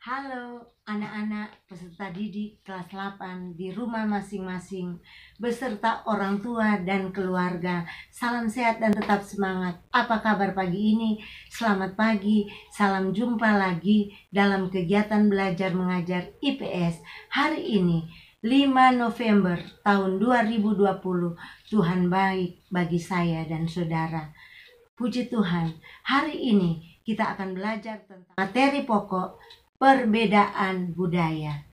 Halo anak-anak peserta didik kelas 8 di rumah masing-masing beserta orang tua dan keluarga. Salam sehat dan tetap semangat. Apa kabar pagi ini? Selamat pagi, salam jumpa lagi dalam kegiatan belajar mengajar IPS. Hari ini 5 November tahun 2020. Tuhan baik bagi saya dan saudara. Puji Tuhan, hari ini kita akan belajar tentang materi pokok perbedaan budaya.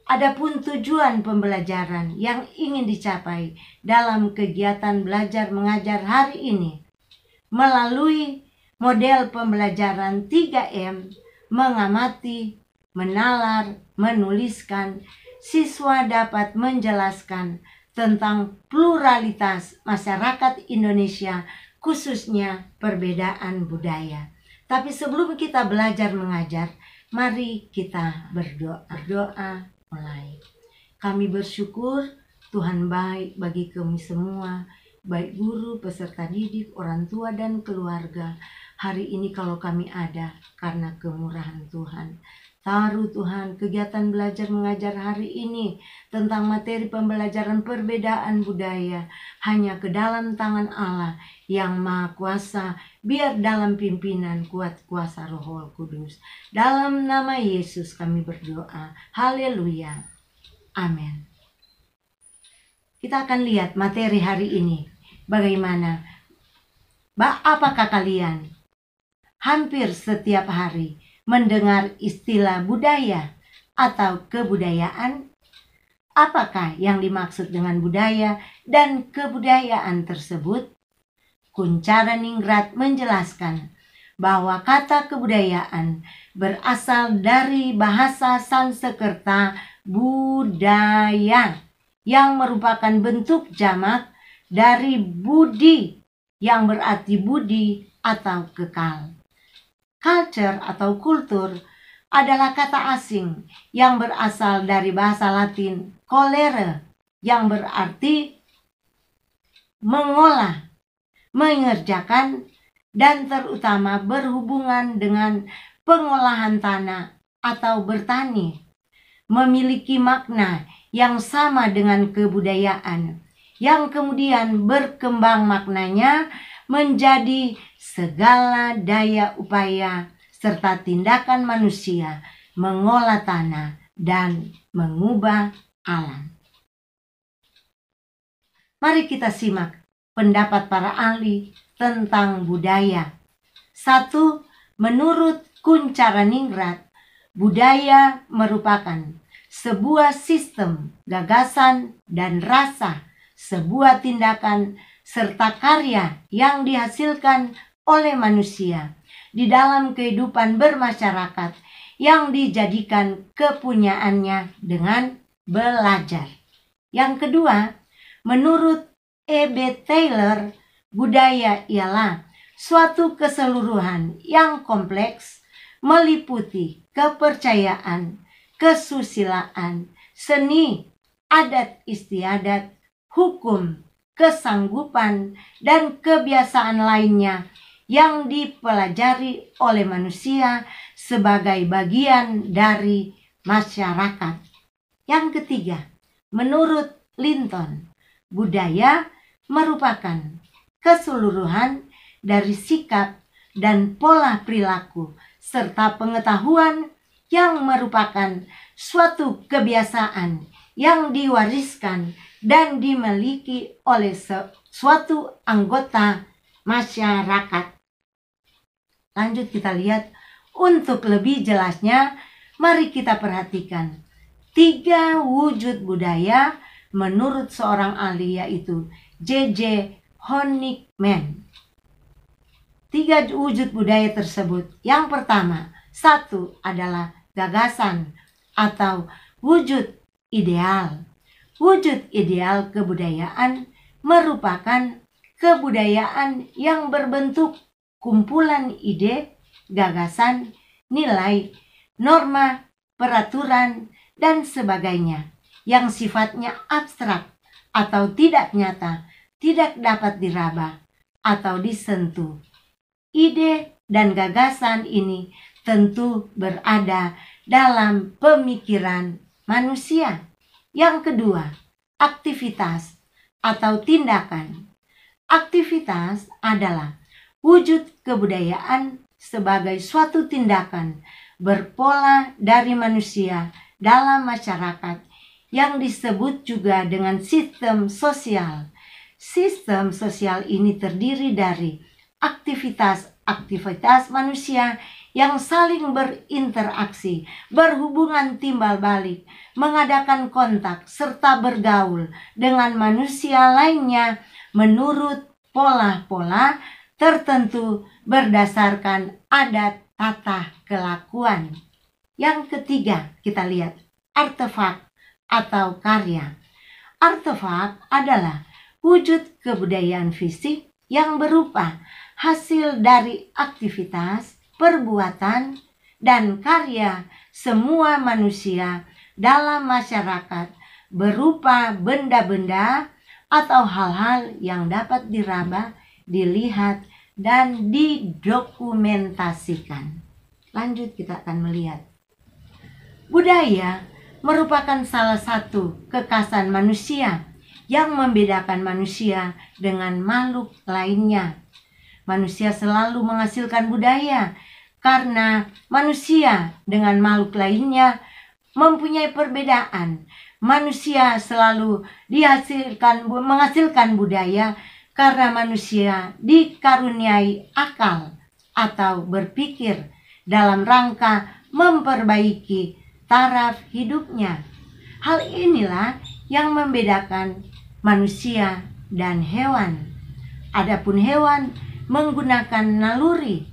Adapun tujuan pembelajaran yang ingin dicapai dalam kegiatan belajar mengajar hari ini melalui model pembelajaran 3M, mengamati, menalar, menuliskan, siswa dapat menjelaskan tentang pluralitas masyarakat Indonesia, khususnya perbedaan budaya. Tapi sebelum kita belajar mengajar, mari kita berdoa. Berdoa mulai. Kami bersyukur Tuhan baik bagi kami semua, baik guru, peserta didik, orang tua, dan keluarga. Hari ini kalau kami ada karena kemurahan Tuhan. Taruh Tuhan kegiatan belajar mengajar hari ini tentang materi pembelajaran perbedaan budaya hanya ke dalam tangan Allah yang Maha Kuasa, biar dalam pimpinan kuat kuasa Roh Kudus. Dalam nama Yesus kami berdoa. Haleluya. Amin. Kita akan lihat materi hari ini. Bagaimana? Apakah kalian hampir setiap hari mendengar istilah budaya atau kebudayaan? Apakah yang dimaksud dengan budaya dan kebudayaan tersebut? Kunchara Ningrat menjelaskan bahwa kata kebudayaan berasal dari bahasa Sanskerta budaya yang merupakan bentuk jamak dari budi yang berarti budi atau kekal. Culture atau kultur adalah kata asing yang berasal dari bahasa Latin colere yang berarti mengolah, mengerjakan, dan terutama berhubungan dengan pengolahan tanah atau bertani. Memiliki makna yang sama dengan kebudayaan, yang kemudian berkembang maknanya menjadi segala daya upaya serta tindakan manusia mengolah tanah dan mengubah alam. Mari kita simak pendapat para ahli tentang budaya. 1. Menurut Kunchara Ningrat, budaya merupakan sebuah sistem, gagasan, dan rasa, sebuah tindakan serta karya yang dihasilkan oleh manusia di dalam kehidupan bermasyarakat yang dijadikan kepunyaannya dengan belajar. Yang kedua, menurut E.B. Taylor, budaya ialah suatu keseluruhan yang kompleks meliputi kepercayaan, kesusilaan, seni, adat istiadat, hukum, kesanggupan, dan kebiasaan lainnya yang dipelajari oleh manusia sebagai bagian dari masyarakat. Yang ketiga, menurut Linton, budaya merupakan keseluruhan dari sikap dan pola perilaku serta pengetahuan yang merupakan suatu kebiasaan yang diwariskan dan dimiliki oleh suatu anggota masyarakat. Lanjut kita lihat, untuk lebih jelasnya mari kita perhatikan 3 wujud budaya menurut seorang ahli yaitu J.J. Honigman. 3 wujud budaya tersebut. Yang pertama, 1 adalah gagasan atau wujud ideal. Wujud ideal kebudayaan merupakan kebudayaan yang berbentuk kumpulan ide, gagasan, nilai, norma, peraturan, dan sebagainya yang sifatnya abstrak atau tidak nyata, tidak dapat diraba atau disentuh. Ide dan gagasan ini tentu berada dalam pemikiran manusia. Yang kedua, aktivitas atau tindakan. Aktivitas adalah wujud kebudayaan sebagai suatu tindakan berpola dari manusia dalam masyarakat yang disebut juga dengan sistem sosial. Sistem sosial ini terdiri dari aktivitas manusia yang saling berinteraksi, berhubungan timbal balik, mengadakan kontak, serta bergaul dengan manusia lainnya menurut pola-pola tertentu berdasarkan adat tata kelakuan. Yang ketiga, kita lihat artefak atau karya. Artefak adalah wujud kebudayaan fisik yang berupa hasil dari aktivitas, perbuatan, dan karya semua manusia dalam masyarakat berupa benda-benda atau hal-hal yang dapat diraba, dilihat, dan didokumentasikan. Lanjut, kita akan melihat. Budaya merupakan salah satu kekhasan manusia yang membedakan manusia dengan makhluk lainnya. Manusia selalu menghasilkan budaya karena manusia dengan makhluk lainnya mempunyai perbedaan. Manusia selalu menghasilkan budaya karena manusia dikaruniai akal atau berpikir dalam rangka memperbaiki taraf hidupnya. Hal inilah yang membedakan manusia dan hewan. Adapun hewan menggunakan naluri.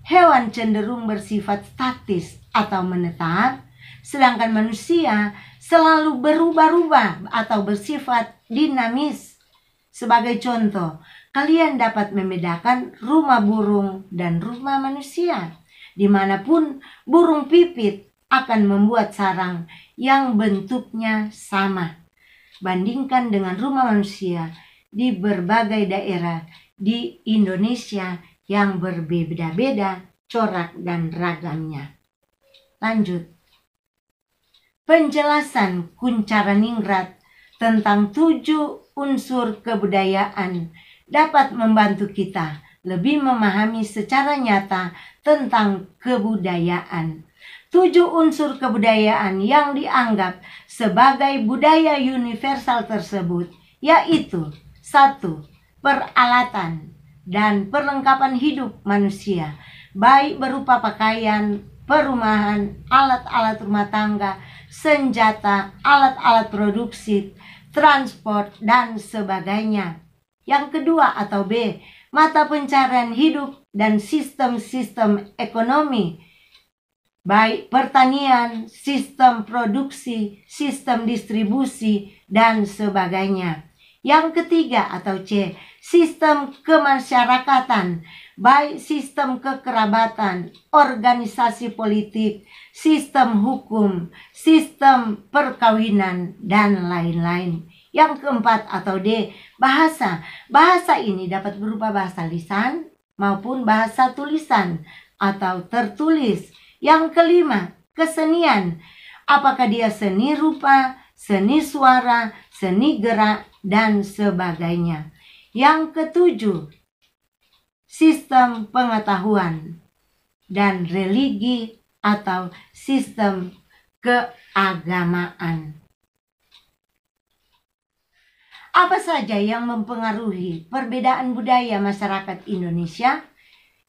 Hewan cenderung bersifat statis atau menetap, sedangkan manusia selalu berubah-ubah atau bersifat dinamis. Sebagai contoh, kalian dapat membedakan rumah burung dan rumah manusia. Dimanapun burung pipit akan membuat sarang yang bentuknya sama. Bandingkan dengan rumah manusia di berbagai daerah di Indonesia yang berbeda-beda corak dan ragamnya. Lanjut. Penjelasan Kuncaraningrat tentang 7 unsur kebudayaan dapat membantu kita lebih memahami secara nyata tentang kebudayaan. 7 unsur kebudayaan yang dianggap sebagai budaya universal tersebut yaitu 1. Peralatan dan perlengkapan hidup manusia, baik berupa pakaian, perumahan, alat-alat rumah tangga, senjata, alat-alat produksi, transport, dan sebagainya. Yang kedua atau B, mata pencarian hidup dan sistem-sistem ekonomi, baik pertanian, sistem produksi, sistem distribusi, dan sebagainya. Yang ketiga atau C, sistem kemasyarakatan, baik sistem kekerabatan, organisasi politik, sistem hukum, sistem perkawinan, dan lain-lain. Yang keempat atau D, bahasa. Bahasa ini dapat berupa bahasa lisan maupun bahasa tulisan atau tertulis. Yang kelima, kesenian. Apakah dia seni rupa, seni suara, seni gerak, dan sebagainya. Yang ketujuh, sistem pengetahuan dan religi atau sistem keagamaan. Apa saja yang mempengaruhi perbedaan budaya masyarakat Indonesia?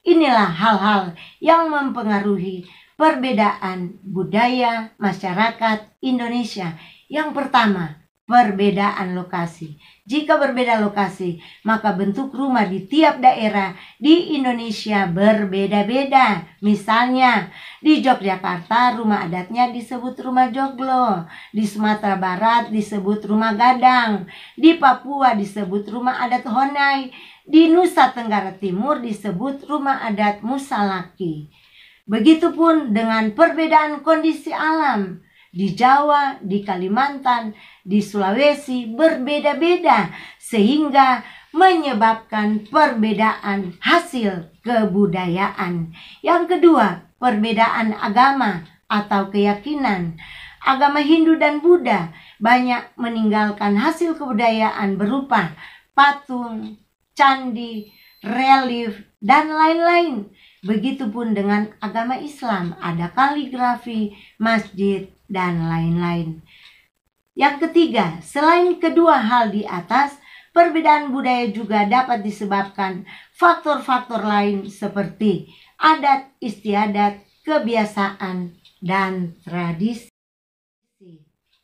Inilah hal-hal yang mempengaruhi perbedaan budaya masyarakat Indonesia. Yang pertama, perbedaan lokasi. Jika berbeda lokasi, maka bentuk rumah di tiap daerah di Indonesia berbeda-beda. Misalnya, di Yogyakarta rumah adatnya disebut rumah joglo, di Sumatera Barat disebut rumah gadang, di Papua disebut rumah adat Honai, di Nusa Tenggara Timur disebut rumah adat Musalaki. Begitupun dengan perbedaan kondisi alam. Di Jawa, di Kalimantan, di Sulawesi berbeda-beda, sehingga menyebabkan perbedaan hasil kebudayaan. Yang kedua, perbedaan agama atau keyakinan. Agama Hindu dan Buddha banyak meninggalkan hasil kebudayaan berupa patung, candi, relief, dan lain-lain. Begitupun dengan agama Islam, ada kaligrafi, masjid, dan lain-lain. Yang ketiga, selain kedua hal di atas, perbedaan budaya juga dapat disebabkan faktor-faktor lain seperti adat istiadat, kebiasaan, dan tradisi.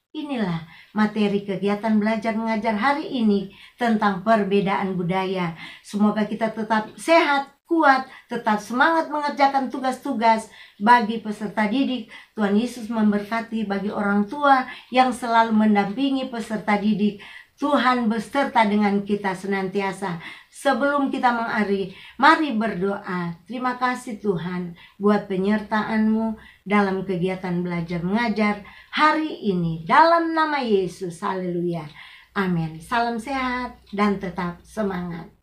Inilah materi kegiatan belajar mengajar hari ini tentang perbedaan budaya. Semoga kita tetap sehat, kuat, tetap semangat mengerjakan tugas-tugas bagi peserta didik. Tuhan Yesus memberkati bagi orang tua yang selalu mendampingi peserta didik. Tuhan beserta dengan kita senantiasa. Sebelum kita mengakhiri, mari berdoa. Terima kasih Tuhan buat penyertaan-Mu dalam kegiatan belajar mengajar hari ini. Dalam nama Yesus, haleluya. Amin. Salam sehat dan tetap semangat.